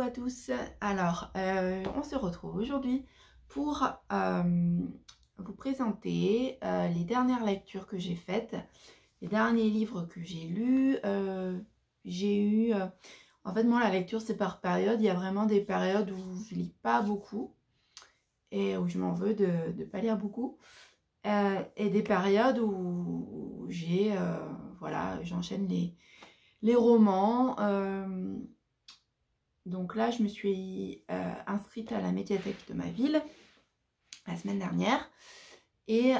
à tous. Alors, on se retrouve aujourd'hui pour vous présenter les dernières lectures que j'ai faites, les derniers livres que j'ai lus. En fait, moi, la lecture, c'est par période. Il y a vraiment des périodes où je lis pas beaucoup et où je m'en veux de ne pas lire beaucoup. Et des périodes où voilà, j'enchaîne les romans. Donc là, je me suis inscrite à la médiathèque de ma ville la semaine dernière et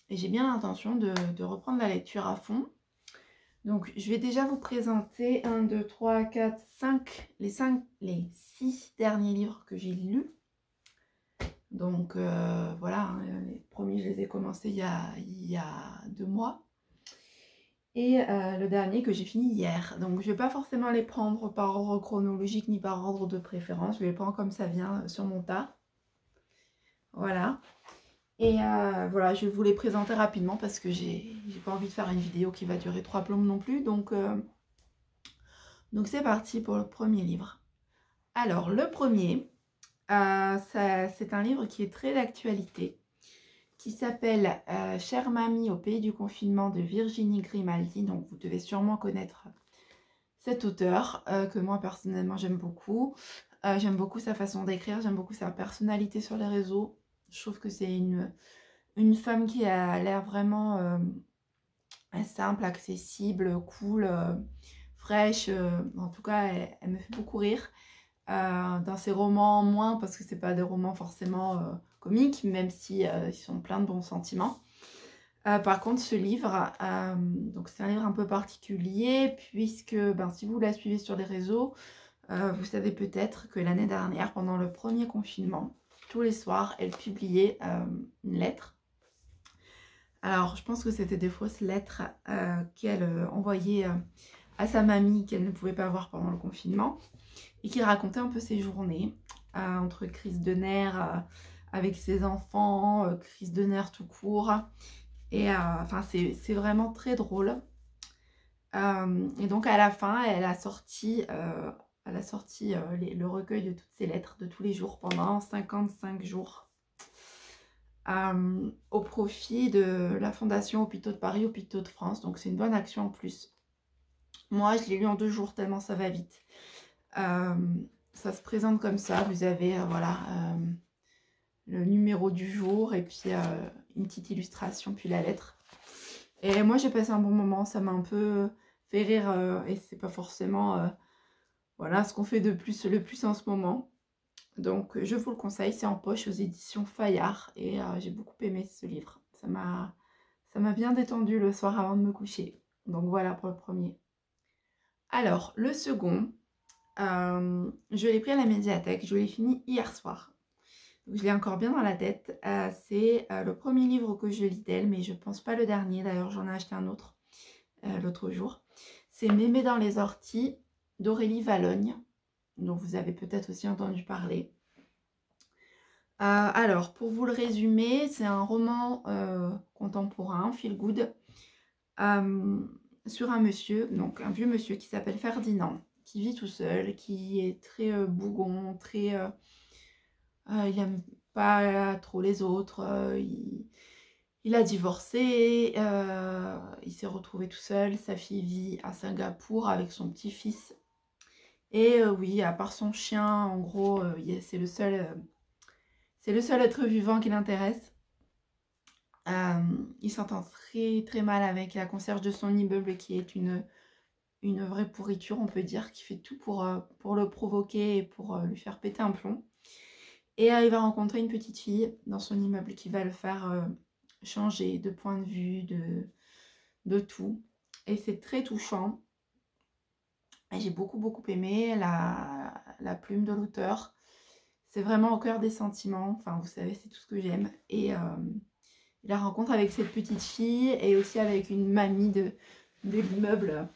j'ai bien l'intention de reprendre la lecture à fond. Donc je vais déjà vous présenter 1, 2, 3, 4, 5, les 6 derniers livres que j'ai lus. Donc voilà, hein, les premiers je les ai commencés il y a 2 mois. Et le dernier que j'ai fini hier. Donc je ne vais pas forcément les prendre par ordre chronologique ni par ordre de préférence. Je vais les prendre comme ça vient sur mon tas. Voilà. Et voilà, je vais vous les présenter rapidement parce que j'ai pas envie de faire une vidéo qui va durer 3 plombes non plus. Donc c'est parti pour le premier livre. Alors le premier, c'est un livre qui est très d'actualité, qui s'appelle Chère mamie au pays du confinement de Virginie Grimaldi. Donc vous devez sûrement connaître cet auteur que moi personnellement j'aime beaucoup. J'aime beaucoup sa façon d'écrire, j'aime beaucoup sa personnalité sur les réseaux. Je trouve que c'est une femme qui a l'air vraiment simple, accessible, cool, fraîche. En tout cas, elle me fait beaucoup rire. Dans ses romans, moins, parce que c'est pas des romans forcément comiques, même si ils sont pleins de bons sentiments. Par contre, ce livre, donc c'est un livre un peu particulier, puisque si vous la suivez sur les réseaux, vous savez peut-être que l'année dernière, pendant le premier confinement, tous les soirs, elle publiait une lettre. Alors, je pense que c'était des fausses lettres qu'elle envoyait à sa mamie, qu'elle ne pouvait pas voir pendant le confinement, et qui racontait un peu ses journées, entre crise de nerfs avec ses enfants, crise de nerfs tout court. Et enfin, c'est vraiment très drôle. Et donc, à la fin, elle a sorti le recueil de toutes ses lettres de tous les jours pendant 55 jours. Au profit de la Fondation Hôpitaux de Paris, Hôpitaux de France. Donc, c'est une bonne action en plus. Moi, je l'ai lu en 2 jours tellement ça va vite. Ça se présente comme ça. Vous avez, voilà... le numéro du jour et puis une petite illustration puis la lettre. Et moi j'ai passé un bon moment, ça m'a un peu fait rire et c'est pas forcément voilà ce qu'on fait le plus en ce moment. Donc je vous le conseille, c'est en poche aux éditions Fayard et j'ai beaucoup aimé ce livre. Ça m'a bien détendu le soir avant de me coucher. Donc voilà pour le premier. Alors le second, je l'ai pris à la médiathèque, je l'ai fini hier soir. Je l'ai encore bien dans la tête. C'est le premier livre que je lis d'elle, mais je pense pas le dernier. D'ailleurs, j'en ai acheté un autre l'autre jour. C'est Mémé dans les orties d'Aurélie Vallogne, dont vous avez peut-être aussi entendu parler. Alors, pour vous le résumer, c'est un roman contemporain, feel good, sur un monsieur, donc un vieux monsieur qui s'appelle Ferdinand, qui vit tout seul, qui est très bougon, très... il aime pas trop les autres, il a divorcé, il s'est retrouvé tout seul, sa fille vit à Singapour avec son petit-fils. Et oui, à part son chien, en gros, c'est le seul être vivant qui l'intéresse. Il s'entend très très mal avec la concierge de son immeuble qui est une vraie pourriture, on peut dire, qui fait tout pour le provoquer et pour lui faire péter un plomb. Et il va rencontrer une petite fille dans son immeuble qui va le faire changer de point de vue, de tout. Et c'est très touchant. Et j'ai beaucoup aimé la plume de l'auteur. C'est vraiment au cœur des sentiments. Enfin, vous savez, c'est tout ce que j'aime. Et la rencontre avec cette petite fille et aussi avec une mamie de l'immeuble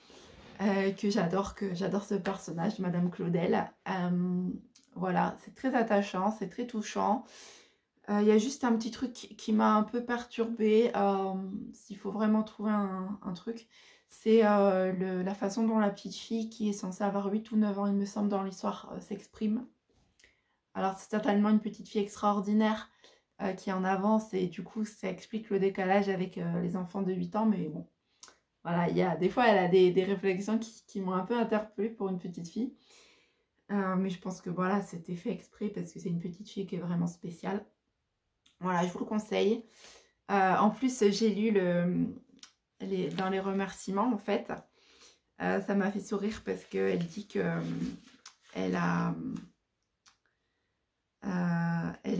que j'adore ce personnage, Madame Claudel. Voilà, c'est très attachant, c'est très touchant. Il y a juste un petit truc qui m'a un peu perturbée, s'il faut vraiment trouver un truc, c'est la façon dont la petite fille qui est censée avoir 8 ou 9 ans, il me semble, dans l'histoire, s'exprime. Alors c'est certainement une petite fille extraordinaire qui est en avance et du coup ça explique le décalage avec les enfants de 8 ans, mais bon, voilà, des fois elle a des réflexions qui m'ont un peu interpellée pour une petite fille. Mais je pense que voilà, c'était fait exprès parce que c'est une petite fille qui est vraiment spéciale. Voilà, je vous le conseille. En plus, j'ai lu dans les remerciements, en fait. Ça m'a fait sourire parce qu'elle dit que elle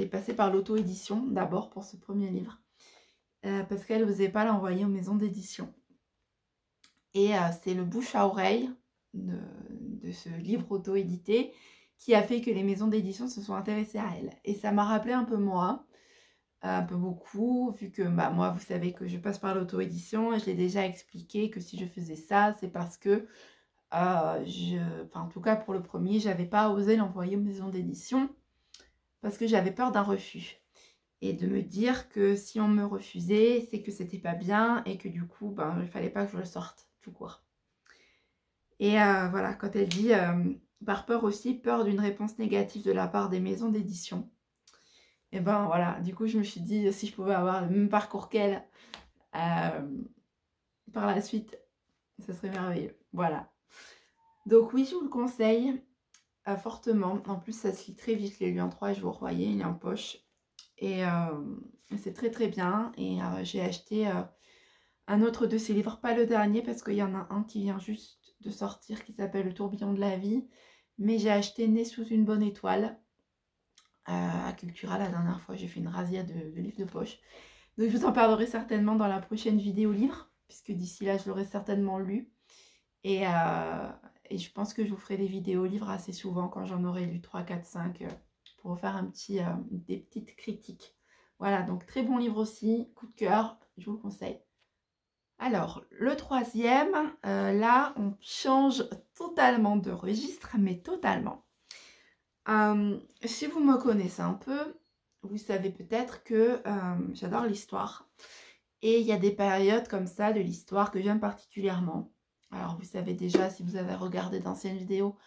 est passée par l'auto-édition d'abord pour ce premier livre. Parce qu'elle n'osait pas l'envoyer aux maisons d'édition. Et c'est le bouche à oreille de ce livre auto-édité qui a fait que les maisons d'édition se sont intéressées à elle. Et ça m'a rappelé un peu moi, un peu beaucoup, vu que bah, moi, vous savez que je passe par l'auto-édition et je l'ai déjà expliqué que si je faisais ça, c'est parce que, en tout cas pour le premier, j'avais pas osé l'envoyer aux maisons d'édition parce que j'avais peur d'un refus. Et de me dire que si on me refusait, c'est que c'était pas bien et que du coup, ben, il fallait pas que je le sorte, tout court. Et voilà, quand elle dit, par peur aussi, peur d'une réponse négative de la part des maisons d'édition. Et ben voilà, du coup je me suis dit, si je pouvais avoir le même parcours qu'elle par la suite, ce serait merveilleux. Voilà. Donc oui, je vous le conseille fortement. En plus, ça se lit très vite, je l'ai lu en 3 jours, vous voyez, il est en poche. Et c'est très très bien. Et j'ai acheté un autre de ses livres, pas le dernier, parce qu'il y en a un qui vient juste de sortir, qui s'appelle Le tourbillon de la vie. Mais j'ai acheté Né sous une bonne étoile à Cultura la dernière fois. J'ai fait une razzia de livres de poche. Donc je vous en parlerai certainement dans la prochaine vidéo livre, puisque d'ici là je l'aurai certainement lu. Et je pense que je vous ferai des vidéos livres assez souvent quand j'en aurai lu 3, 4, 5 pour vous faire des petites critiques. Voilà, donc très bon livre aussi, coup de cœur, je vous le conseille. Alors, le troisième, là on change totalement de registre, mais totalement. Si vous me connaissez un peu, vous savez peut-être que j'adore l'histoire. Et il y a des périodes comme ça de l'histoire que j'aime particulièrement. Alors vous savez déjà, si vous avez regardé d'anciennes vidéos,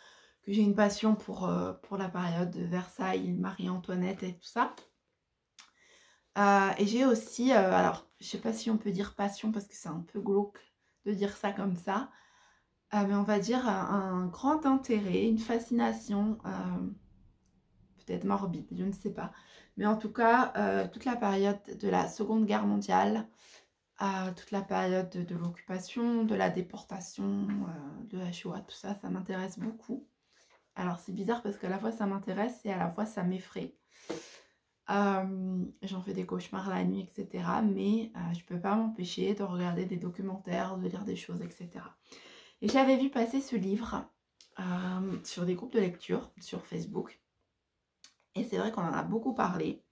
que j'ai une passion pour la période de Versailles, Marie-Antoinette et tout ça. Et j'ai aussi, alors je ne sais pas si on peut dire passion parce que c'est un peu glauque de dire ça comme ça, mais on va dire un grand intérêt, une fascination, peut-être morbide, je ne sais pas. Mais en tout cas, toute la période de la Seconde Guerre mondiale, toute la période de l'occupation, de la déportation, de la Shoah, tout ça, ça m'intéresse beaucoup. Alors c'est bizarre parce qu'à la fois ça m'intéresse et à la fois ça m'effraie. J'en fais des cauchemars la nuit, etc. Mais je ne peux pas m'empêcher de regarder des documentaires, de lire des choses, etc. Et j'avais vu passer ce livre sur des groupes de lecture sur Facebook. Et c'est vrai qu'on en a beaucoup parlé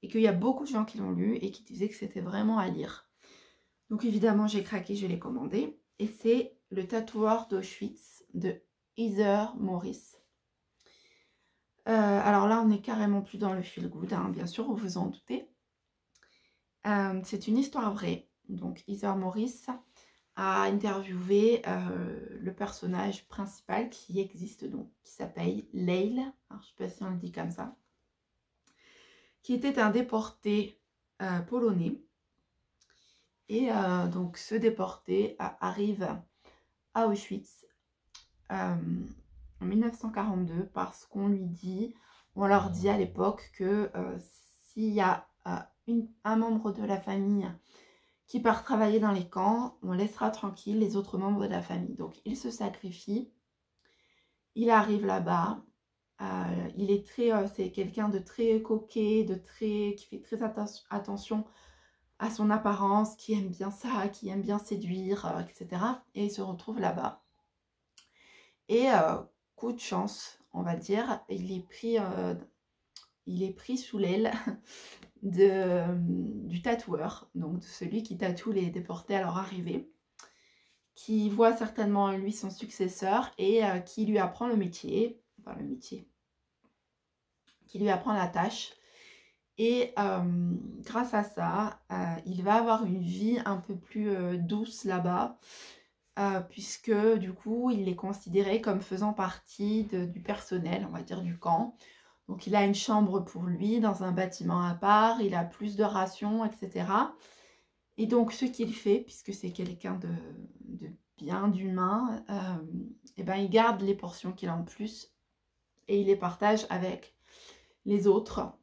et qu'il y a beaucoup de gens qui l'ont lu et qui disaient que c'était vraiment à lire. Donc évidemment, j'ai craqué, je l'ai commandé. Et c'est Le tatoueur d'Auschwitz de Heather Morris. Alors là, on n'est carrément plus dans le feel good, hein, bien sûr, vous vous en doutez. C'est une histoire vraie. Donc Heather Morris a interviewé le personnage principal qui existe donc, qui s'appelle Leil. Alors, je ne sais pas si on le dit comme ça. Qui était un déporté polonais. Et donc ce déporté arrive à Auschwitz en 1942 parce qu'on lui dit, on leur dit à l'époque que s'il y a un membre de la famille qui part travailler dans les camps, on laissera tranquille les autres membres de la famille. Donc il se sacrifie, il arrive là-bas, il est c'est quelqu'un de très coquet, qui fait très attention à son apparence, qui aime bien ça, qui aime bien séduire, etc. Et il se retrouve là-bas. Et coup de chance, on va dire, il est pris sous l'aile du tatoueur, donc de celui qui tatoue les déportés à leur arrivée, qui voit certainement en lui son successeur et qui lui apprend qui lui apprend la tâche. Et grâce à ça, il va avoir une vie un peu plus douce là-bas, puisque du coup, il est considéré comme faisant partie du personnel, on va dire, du camp. Donc il a une chambre pour lui dans un bâtiment à part, il a plus de rations, etc. Et donc ce qu'il fait, puisque c'est quelqu'un de bien, d'humain, et ben, il garde les portions qu'il a en plus et il les partage avec les autres.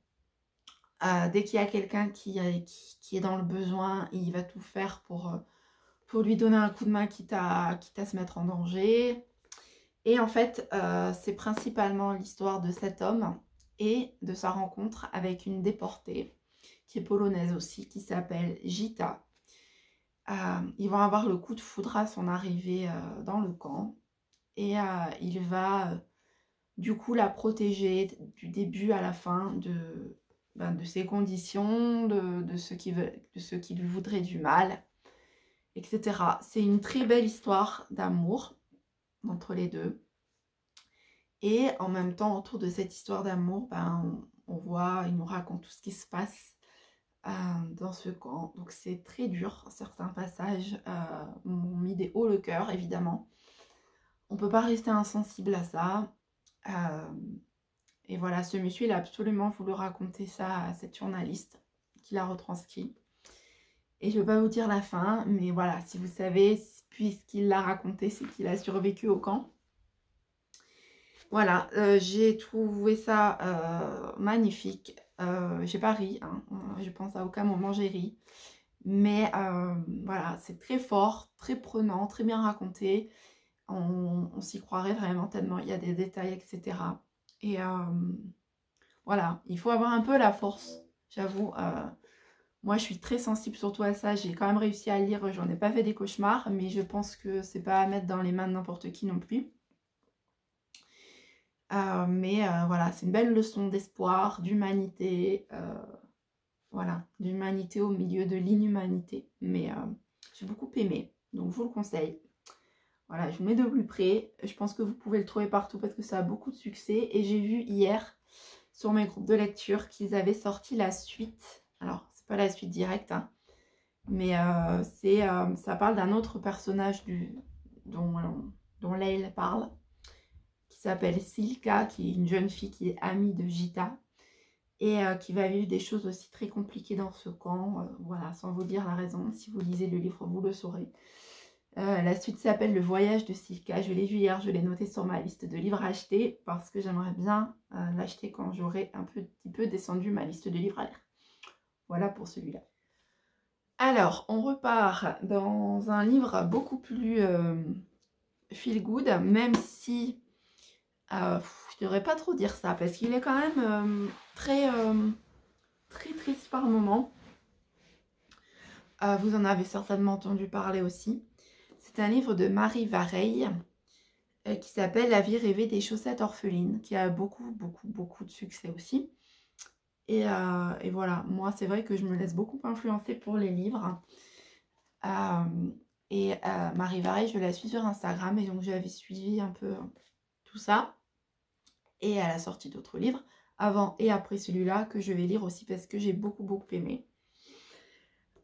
Dès qu'il y a quelqu'un qui est dans le besoin, il va tout faire pour lui donner un coup de main, quitte à se mettre en danger. Et en fait, c'est principalement l'histoire de cet homme et de sa rencontre avec une déportée, qui est polonaise aussi, qui s'appelle Gita. Ils vont avoir le coup de foudre à son arrivée dans le camp. Et il va du coup la protéger du début à la fin de ses conditions, de ceux qui lui voudraient du mal, etc. C'est une très belle histoire d'amour entre les deux. Et en même temps, autour de cette histoire d'amour, il nous raconte tout ce qui se passe dans ce camp. Donc c'est très dur, certains passages m'ont mis des hauts le cœur, évidemment. On ne peut pas rester insensible à ça. Et voilà, ce monsieur, il a absolument voulu raconter ça à cette journaliste qui l'a retranscrit. Et je ne vais pas vous dire la fin, mais voilà, si vous savez, puisqu'il l'a raconté, c'est qu'il a survécu au camp. Voilà, j'ai trouvé ça magnifique. J'ai pas ri, hein, je pense à aucun moment j'ai ri. Mais voilà, c'est très fort, très prenant, très bien raconté. On s'y croirait vraiment tellement il y a des détails, etc. Et voilà, il faut avoir un peu la force, j'avoue. Moi, je suis très sensible surtout à ça. J'ai quand même réussi à lire, j'en ai pas fait des cauchemars, mais je pense que c'est pas à mettre dans les mains de n'importe qui non plus. Mais voilà, c'est une belle leçon d'espoir, d'humanité. Voilà, d'humanité au milieu de l'inhumanité. Mais j'ai beaucoup aimé, donc je vous le conseille. Voilà, je vous mets de plus près. Je pense que vous pouvez le trouver partout parce que ça a beaucoup de succès. Et j'ai vu hier sur mes groupes de lecture qu'ils avaient sorti la suite. Alors, c'est pas la suite directe, hein, mais ça parle d'un autre personnage dont Leïl parle, qui s'appelle Silka, qui est une jeune fille qui est amie de Gita et qui va vivre des choses aussi très compliquées dans ce camp. Voilà, sans vous dire la raison, si vous lisez le livre, vous le saurez. La suite s'appelle Le voyage de Silka. Je l'ai vu hier, je l'ai noté sur ma liste de livres à acheter parce que j'aimerais bien l'acheter quand j'aurai un petit peu descendu ma liste de livres à lire. Voilà pour celui-là. Alors, on repart dans un livre beaucoup plus feel good, même si je ne devrais pas trop dire ça parce qu'il est quand même très triste par moment. Vous en avez certainement entendu parler aussi. C'est un livre de Marie Vareille qui s'appelle La vie rêvée des chaussettes orphelines, qui a beaucoup de succès aussi. Et voilà, moi c'est vrai que je me laisse beaucoup influencer pour les livres. Marie Vareille, je la suis sur Instagram et donc j'avais suivi un peu tout ça. Et elle a sorti d'autres livres avant et après celui-là que je vais lire aussi parce que j'ai beaucoup aimé.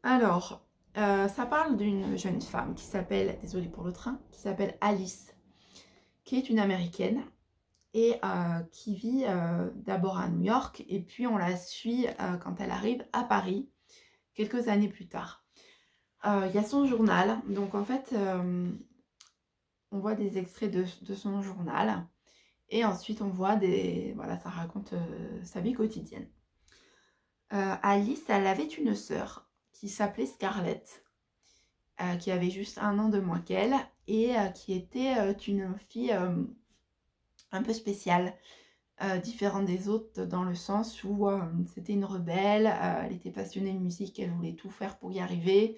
Alors, ça parle d'une jeune femme qui s'appelle, désolée pour le train, qui s'appelle Alice, qui est une américaine et qui vit d'abord à New York et puis on la suit quand elle arrive à Paris quelques années plus tard. Il y a son journal, donc en fait on voit des extraits de son journal et ensuite on voit voilà, ça raconte sa vie quotidienne. Alice, elle avait une sœur qui s'appelait Scarlett, qui avait juste 1 an de moins qu'elle et qui était une fille un peu spéciale, différente des autres dans le sens où c'était une rebelle, elle était passionnée de musique, elle voulait tout faire pour y arriver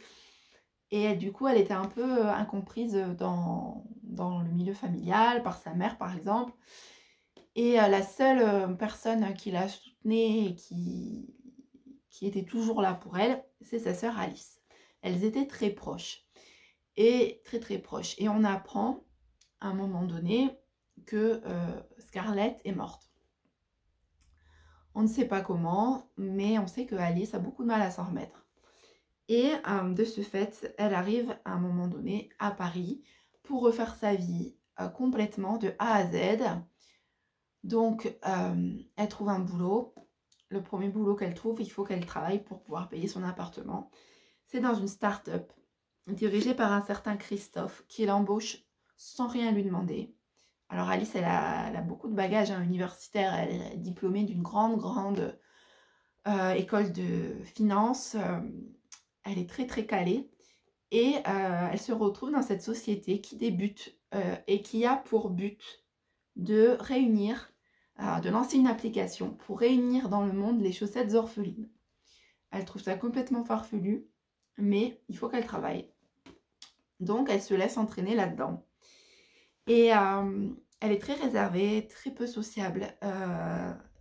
et du coup elle était un peu incomprise dans le milieu familial par sa mère par exemple et la seule personne qui la soutenait et qui était toujours là pour elle, c'est sa sœur Alice. Elles étaient très proches et très proches et on apprend à un moment donné que Scarlett est morte. On ne sait pas comment, mais on sait que Alice a beaucoup de mal à s'en remettre. Et de ce fait, elle arrive à un moment donné à Paris pour refaire sa vie complètement de A à Z. Donc, elle trouve un boulot. Le premier boulot qu'elle trouve, il faut qu'elle travaille pour pouvoir payer son appartement. C'est dans une start-up dirigée par un certain Christophe qui l'embauche sans rien lui demander. Alors Alice, elle a beaucoup de bagages universitaires. Elle est diplômée d'une grande école de finance. Elle est très calée. Et elle se retrouve dans cette société qui débute et qui a pour but de réunir, de lancer une application pour réunir dans le monde les chaussettes orphelines. Elle trouve ça complètement farfelu, mais il faut qu'elle travaille. Donc elle se laisse entraîner là-dedans. Et elle est très réservée, très peu sociable.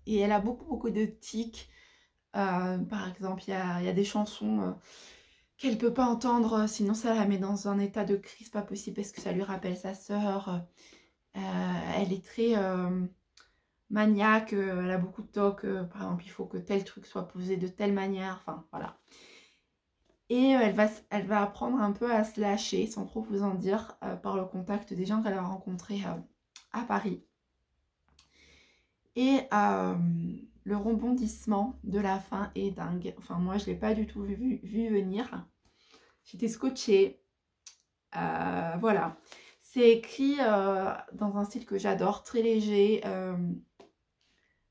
Et elle a beaucoup de tics. Par exemple, il y a des chansons qu'elle ne peut pas entendre, sinon ça la met dans un état de crise pas possible parce que ça lui rappelle sa sœur. Elle est très maniaque, elle a beaucoup de tocs. Par exemple, il faut que tel truc soit posé de telle manière. Enfin, voilà. Et elle va apprendre un peu à se lâcher, sans trop vous en dire, par le contact des gens qu'elle va rencontrer à Paris. Et le rebondissement de la fin est dingue. Enfin, moi, je ne l'ai pas du tout vu venir. J'étais scotchée. Voilà. C'est écrit dans un style que j'adore, très léger,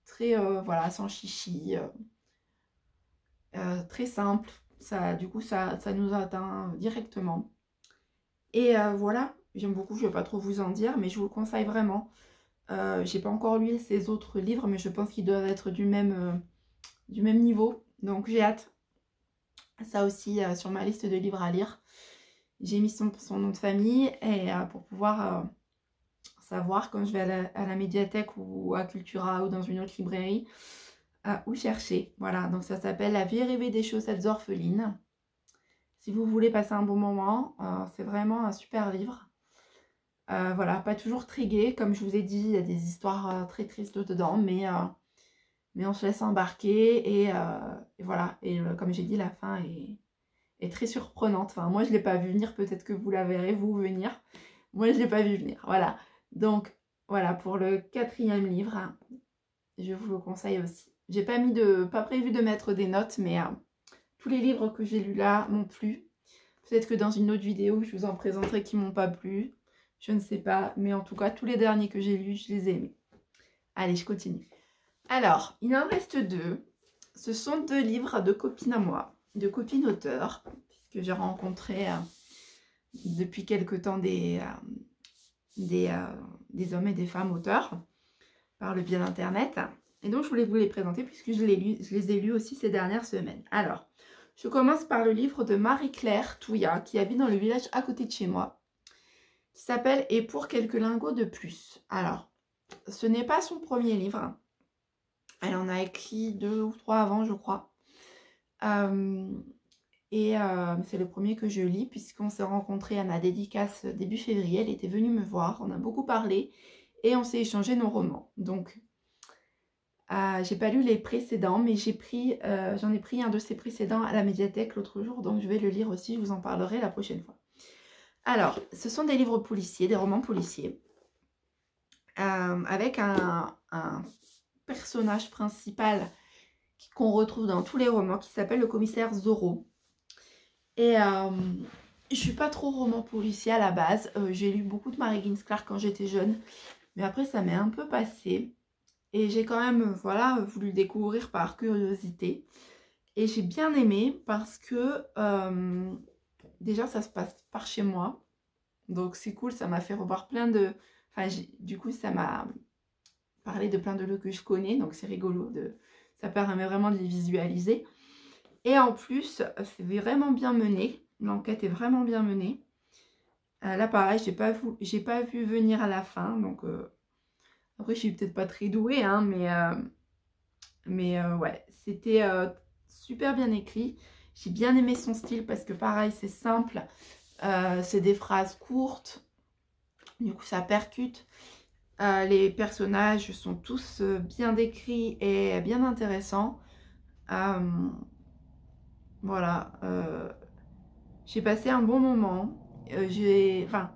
très, voilà, sans chichi, très simple. Du coup, ça nous atteint directement. Et voilà, j'aime beaucoup, je ne vais pas trop vous en dire, mais je vous le conseille vraiment. J'ai pas encore lu ses autres livres, mais je pense qu'ils doivent être du même niveau. Donc j'ai hâte. Ça aussi, sur ma liste de livres à lire. J'ai mis son nom de famille et pour pouvoir savoir quand je vais à la médiathèque ou à Cultura ou dans une autre librairie, où chercher. Voilà, donc ça s'appelle La vie rêvée des chaussettes orphelines. Si vous voulez passer un bon moment, c'est vraiment un super livre. Voilà, pas toujours très gai, comme je vous ai dit, il y a des histoires très tristes dedans, mais on se laisse embarquer et voilà. Et comme j'ai dit, la fin est très surprenante. Enfin, moi, je ne l'ai pas vu venir, peut-être que vous la verrez, vous, venir. Moi, je ne l'ai pas vu venir, voilà. Donc, voilà, pour le 4e livre, hein, je vous le conseille aussi. J'ai pas prévu de mettre des notes, mais tous les livres que j'ai lus là m'ont plu. Peut-être que dans une autre vidéo, je vous en présenterai qui m'ont pas plu. Je ne sais pas, mais en tout cas, tous les derniers que j'ai lus, je les ai aimés. Allez, je continue. Alors, il en reste 2. Ce sont 2 livres de copines à moi, de copines auteurs, puisque j'ai rencontré depuis quelque temps des hommes et des femmes auteurs par le biais d'Internet. Et donc, je voulais vous les présenter puisque je les ai lus aussi ces dernières semaines. Alors, je commence par le livre de Marie-Claire Touillat, qui habite dans le village à côté de chez moi, qui s'appelle « Et pour quelques lingots de plus ». Alors, ce n'est pas son premier livre. Elle en a écrit 2 ou 3 avant, je crois. C'est le premier que je lis puisqu'on s'est rencontrés à ma dédicace début février. Elle était venue me voir, on a beaucoup parlé et on s'est échangé nos romans. Donc, j'ai pas lu les précédents, mais j'en ai pris un de ces précédents à la médiathèque l'autre jour, donc je vais le lire aussi, je vous en parlerai la prochaine fois. Alors, ce sont des livres policiers, des romans policiers, avec un personnage principal qu'on retrouve dans tous les romans, qui s'appelle le commissaire Zorro. Et je suis pas trop roman policier à la base. J'ai lu beaucoup de Mary Higgins Clark quand j'étais jeune, mais après ça m'est un peu passé. Et j'ai quand même, voilà, voulu le découvrir par curiosité. Et j'ai bien aimé parce que déjà ça se passe par chez moi. Donc c'est cool, ça m'a fait revoir plein de... Enfin, du coup, ça m'a parlé de plein de lieux que je connais. Donc c'est rigolo, ça permet vraiment de les visualiser. Et en plus, c'est vraiment bien mené. L'enquête est vraiment bien menée. Là, pareil, j'ai pas vu venir à la fin. Donc, après, je suis peut-être pas très douée, hein, mais ouais, c'était super bien écrit. J'ai bien aimé son style parce que pareil, c'est simple. C'est des phrases courtes. Du coup, ça percute. Les personnages sont tous bien décrits et bien intéressants. Voilà, j'ai passé un bon moment. Enfin,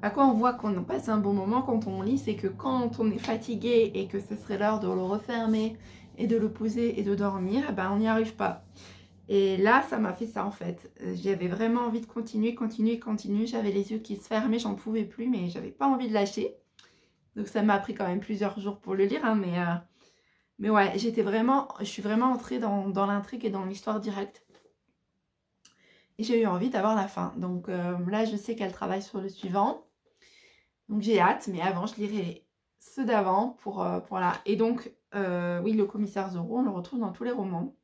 à quoi on voit qu'on passe un bon moment quand on lit, c'est que quand on est fatigué et que ce serait l'heure de le refermer et de le poser et de dormir, eh ben on n'y arrive pas. Et là, ça m'a fait ça en fait. J'avais vraiment envie de continuer, continuer, continuer. J'avais les yeux qui se fermaient, j'en pouvais plus, mais j'avais pas envie de lâcher. Donc ça m'a pris quand même plusieurs jours pour le lire, hein, mais ouais, je suis vraiment entrée dans l'intrigue et dans l'histoire directe. Et j'ai eu envie d'avoir la fin. Donc là, je sais qu'elle travaille sur le suivant. Donc j'ai hâte, mais avant, je lirai ceux d'avant pour là. Et donc, oui, le commissaire Zorro, on le retrouve dans tous les romans.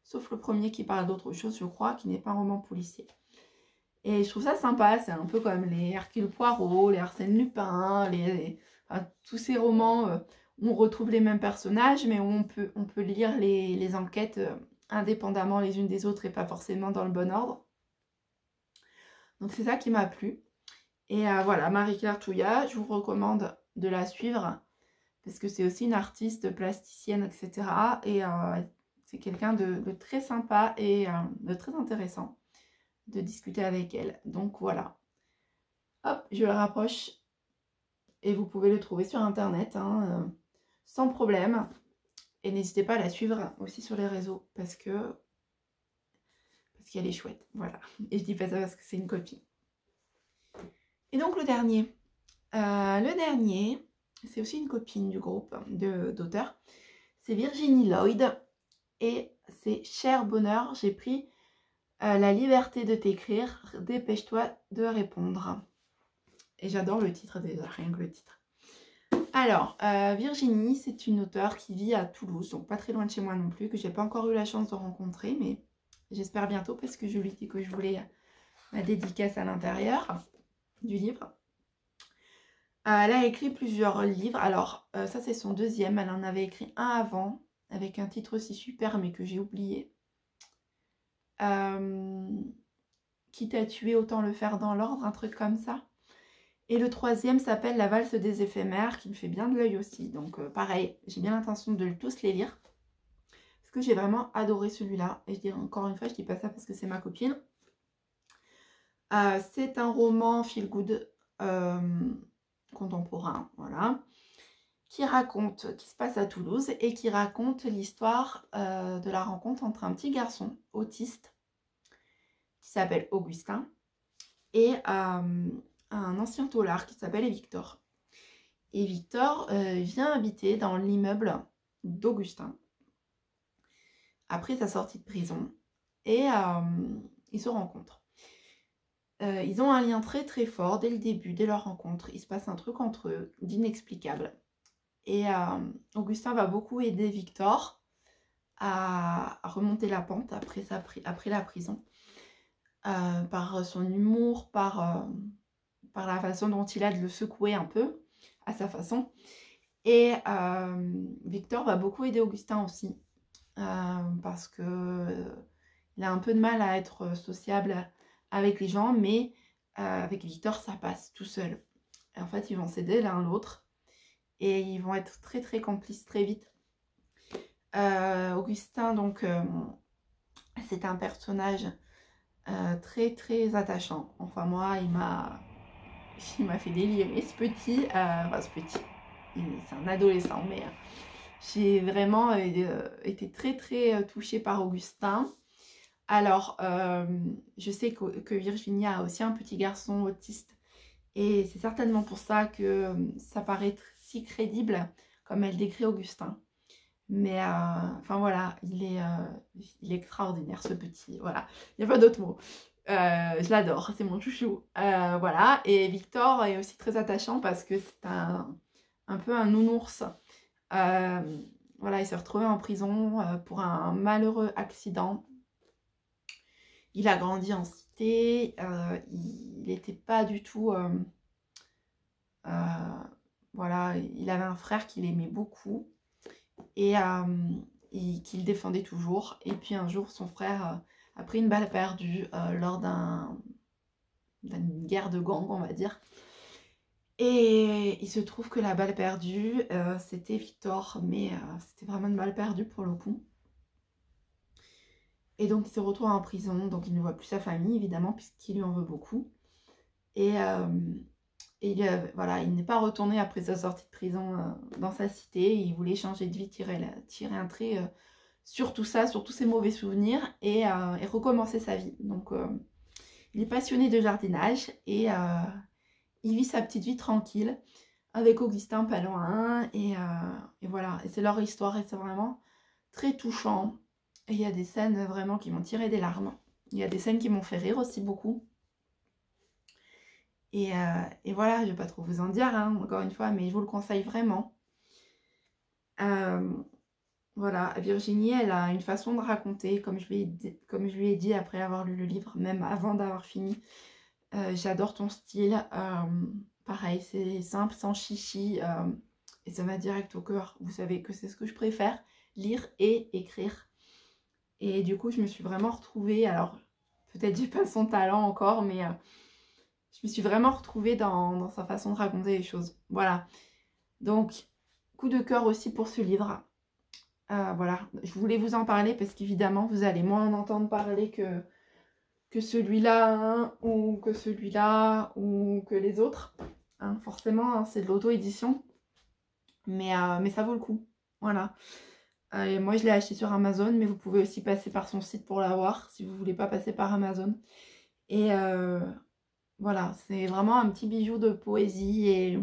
Sauf le premier qui parle d'autre chose, je crois, qui n'est pas un roman policier. Et je trouve ça sympa, c'est un peu comme les Hercule Poirot, les Arsène Lupin, enfin, tous ces romans où on retrouve les mêmes personnages, mais où on peut lire les enquêtes indépendamment les unes des autres et pas forcément dans le bon ordre. Donc c'est ça qui m'a plu. Et voilà, Marie-Claire Touillat, je vous recommande de la suivre, parce que c'est aussi une artiste plasticienne, etc. Et c'est quelqu'un de très sympa et de très intéressant de discuter avec elle. Donc voilà. Hop, je le rapproche. Et vous pouvez le trouver sur internet, hein, sans problème. Et n'hésitez pas à la suivre aussi sur les réseaux, parce qu'elle est chouette. Voilà. Et je dis pas ça parce que c'est une copine. Et donc le dernier. C'est aussi une copine du groupe d'auteurs. C'est Virginie Lloyd. Et c'est Cher bonheur, j'ai pris la liberté de t'écrire, dépêche-toi de répondre. Et j'adore le titre déjà, rien que le titre. Alors, Virginie, c'est une auteure qui vit à Toulouse, donc pas très loin de chez moi non plus, que j'ai pas encore eu la chance de rencontrer, mais j'espère bientôt parce que je lui dis que je voulais ma dédicace à l'intérieur du livre. Elle a écrit plusieurs livres, alors ça c'est son deuxième, elle en avait écrit un avant, avec un titre aussi super mais que j'ai oublié. Qui t'a tué, autant le faire dans l'ordre, un truc comme ça. Et le troisième s'appelle La valse des éphémères, qui me fait bien de l'œil aussi. Donc pareil, j'ai bien l'intention de tous les lire. Parce que j'ai vraiment adoré celui-là. Et je dis encore une fois, je dis pas ça parce que c'est ma copine. C'est un roman feel good contemporain, voilà. Qui se passe à Toulouse et qui raconte l'histoire de la rencontre entre un petit garçon autiste qui s'appelle Augustin et un ancien taulard qui s'appelle Victor. Et Victor vient habiter dans l'immeuble d'Augustin après sa sortie de prison. Et ils se rencontrent. Ils ont un lien très très fort dès le début, dès leur rencontre. Il se passe un truc entre eux d'inexplicable. Et Augustin va beaucoup aider Victor à remonter la pente après la prison. Par son humour, par la façon dont il a de le secouer un peu, à sa façon. Et Victor va beaucoup aider Augustin aussi, parce que il a un peu de mal à être sociable avec les gens, mais avec Victor, ça passe tout seul. Et en fait, ils vont s'aider l'un l'autre, et ils vont être très très complices très vite. Augustin, donc, c'est un personnage très très attachant. Enfin, moi, il m'a fait délirer ce petit. Enfin, ce petit. C'est un adolescent, mais j'ai vraiment été très très touchée par Augustin. Alors, je sais que Virginia a aussi un petit garçon autiste. Et c'est certainement pour ça que ça paraît si crédible comme elle décrit Augustin. Mais enfin voilà, il est extraordinaire ce petit. Voilà, il n'y a pas d'autre mot. Je l'adore, c'est mon chouchou. Voilà, et Victor est aussi très attachant parce que c'est un peu un nounours. Voilà, il s'est retrouvé en prison pour un malheureux accident. Il a grandi en cité, il n'était pas du tout... voilà, il avait un frère qu'il aimait beaucoup et qu'il défendait toujours. Et puis un jour, son frère a pris une balle perdue lors d'une guerre de gang, on va dire. Et il se trouve que la balle perdue, c'était Victor, mais c'était vraiment une balle perdue pour le coup. Et donc il se retrouve en prison, donc il ne voit plus sa famille évidemment, puisqu'il lui en veut beaucoup. Et, voilà, il n'est pas retourné après sa sortie de prison dans sa cité. Il voulait changer de vie, tirer un trait sur tout ça, sur tous ses mauvais souvenirs et recommencer sa vie. Donc il est passionné de jardinage et il vit sa petite vie tranquille avec Augustin pas loin. Et voilà, et c'est leur histoire et c'est vraiment très touchant. Et il y a des scènes vraiment qui m'ont tiré des larmes. Il y a des scènes qui m'ont fait rire aussi beaucoup. Et voilà, je ne vais pas trop vous en dire, hein, encore une fois, mais je vous le conseille vraiment. Voilà, Virginie, elle a une façon de raconter, comme je lui ai dit après avoir lu le livre, même avant d'avoir fini. J'adore ton style. Pareil, c'est simple, sans chichi, et ça va direct au cœur. Vous savez que c'est ce que je préfère, lire et écrire. Et du coup, je me suis vraiment retrouvée, alors peut-être j'ai pas son talent encore, mais je me suis vraiment retrouvée dans sa façon de raconter les choses. Voilà. Donc, coup de cœur aussi pour ce livre. Voilà, je voulais vous en parler parce qu'évidemment, vous allez moins en entendre parler que celui-là, hein, ou que celui-là, ou que les autres. Hein, forcément, hein, c'est de l'auto-édition. Mais ça vaut le coup. Voilà. Et moi, je l'ai acheté sur Amazon, mais vous pouvez aussi passer par son site pour l'avoir si vous ne voulez pas passer par Amazon. Et voilà, c'est vraiment un petit bijou de poésie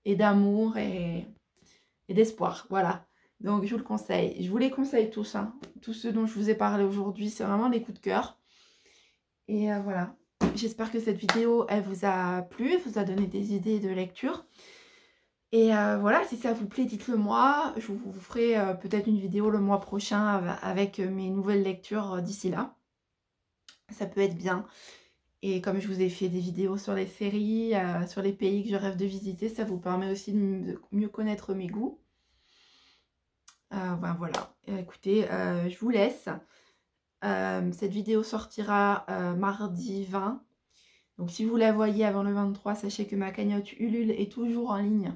et d'amour et d'espoir. Voilà. Donc, je vous le conseille. Je vous les conseille tous. Hein. Tous ceux dont je vous ai parlé aujourd'hui, c'est vraiment des coups de cœur. Et voilà. J'espère que cette vidéo, elle vous a plu, vous a donné des idées de lecture. Et voilà, si ça vous plaît, dites-le moi. Je vous ferai peut-être une vidéo le mois prochain avec mes nouvelles lectures d'ici là. Ça peut être bien. Et comme je vous ai fait des vidéos sur les séries, sur les pays que je rêve de visiter, ça vous permet aussi de mieux connaître mes goûts. Ben voilà, écoutez, je vous laisse. Cette vidéo sortira mardi 20. Donc si vous la voyez avant le 23, sachez que ma cagnotte Ulule est toujours en ligne.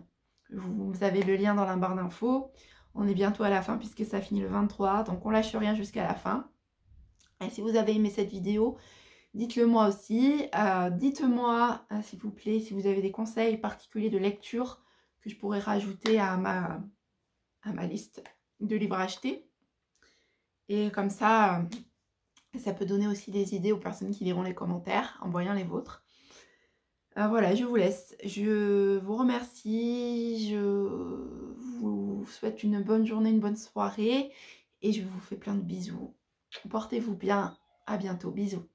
Vous avez le lien dans la barre d'infos. On est bientôt à la fin puisque ça finit le 23. Donc on lâche rien jusqu'à la fin. Et si vous avez aimé cette vidéo, dites-le moi aussi. Dites-moi, s'il vous plaît, si vous avez des conseils particuliers de lecture que je pourrais rajouter à ma liste de livres achetés. Et comme ça, ça peut donner aussi des idées aux personnes qui liront les commentaires en voyant les vôtres. Voilà, je vous laisse. Je vous remercie. Je vous souhaite une bonne journée, une bonne soirée. Et je vous fais plein de bisous. Portez-vous bien. À bientôt. Bisous.